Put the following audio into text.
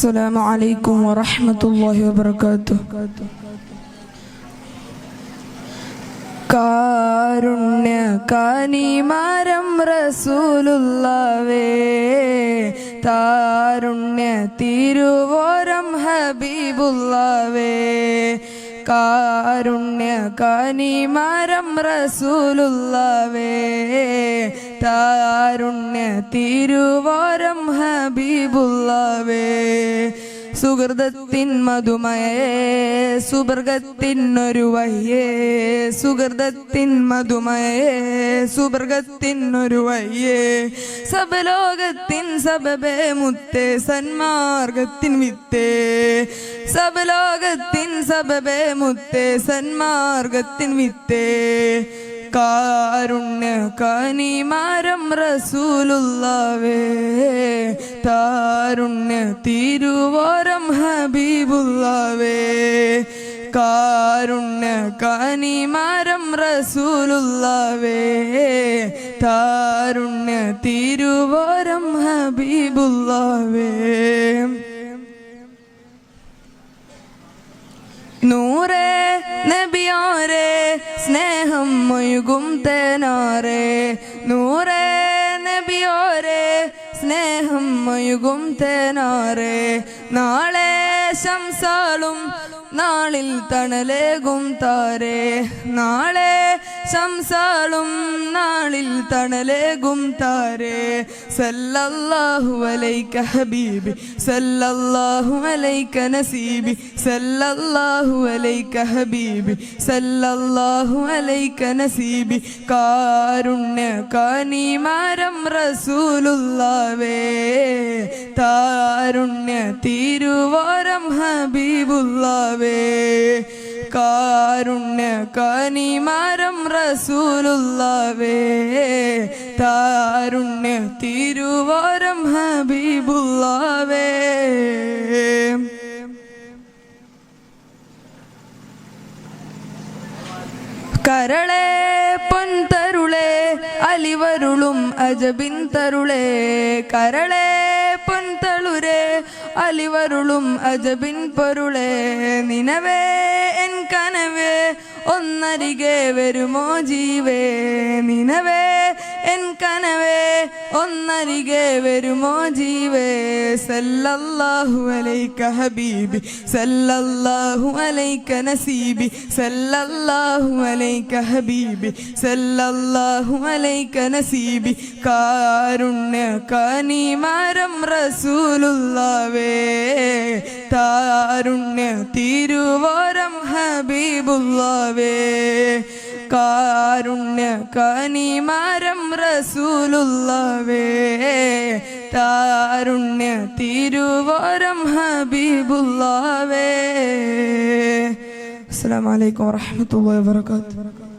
السلام عليكم ورحمة الله وبركاته. കാരുണ്യ കാനിമാരം റസൂലുള്ളാവേ, താരുണ്യ തിരുവോരം ഹബീബുള്ളാവേ. കാരുണ്യ കാനിമാരം റസൂലുള്ളാവേ, താരുണ്യ തിരുവോരം ഹബീബുള്ളാവേ. സുഹൃതത്തിൻ മധുമയേ സുബർഗത്തിനൊരു വയ്യേ, സുഹൃതത്തിൻ മധുമയേ സുബർഗത്തിനൊരു വയ്യേ. സബലോകത്തിൻ സബബേ മുത്തേ സന്മാർഗത്തിൻ വിത്തേ, സബലോകത്തിൻ സബബേ മുത്തേ സന്മാർഗത്തിൻ വിത്തേ. കാരുണ്യ കാനിമാരം റസൂലുള്ളാവേ, താരുണ്യ തിരുവോരം ഹബീബുള്ളാവേ. കാരുണ്യ കാനിമാരം റസൂലുള്ളാവേ, താരുണ്യ തിരുവോരം ഹബീബുള്ളാവേ. നൂറേ നബിയോരെ സ്നേഹം മൊഴുകും തേനാരെ, നൂറേ നബിയോരെ സ്നേഹം മൊഴുകും തേനാരെ. നാളെ ശംസാളും നാളിൽ തണലേകും താരേ, നാളെ ശംസാളും നാളിൽ തണലേകും താരേ. സല്ലല്ലാഹു അലൈക ഹബീബി സല്ലല്ലാഹു അലൈക നസീബി, സല്ലല്ലാഹു അലൈക ഹബീബി സല്ലല്ലാഹു അലൈക നസീബി. കാരുണ്യ കാനിമാരം റസൂലുള്ളാവേ, താരുണ്യ തിരുവോരം ഹബീബുള്ളാവേ. കാരുണ്യ കാനിമാരം റസൂലുള്ളാവേ, താരുണ്യ തിരുവോരം ഹബീബുള്ളാവേ. കരളെ പൊൻതരുളേ അലിവരുളും അജബിൻ തരുളേ, കരളെ പൊൻതളുരേ അലിവരുളും അജബിൻ പൊരുളേ. നിനവേ എൻ കനവേ ഒന്നരികെ വരുമോ ജീവേ, നിനവേ എൻ കനവേ ഒന്നരികെ വരുമോ ജീവേ. സല്ലല്ലാഹു അലൈക ഹബീബി സല്ലല്ലാഹു അലൈക നസീബി, സല്ലല്ലാഹു അലൈക ഹബീബി സല്ലല്ലാഹു അലൈക നസീബി. കാരുണ്യ കാനിമാരം റസൂലുള്ളാവേ, താരുണ്യ തിരുവോരം ഹബീബുള്ളാവേ. കാരുണ്യ കാനിമാരം റസൂലുള്ളാവേ, താരുണ്യ തിരുവോരം ഹബീബുള്ളാവേ. അസ്സലാമു അലൈക്കും വറഹ്മത്തുള്ളാഹി വബറകാതുഹു.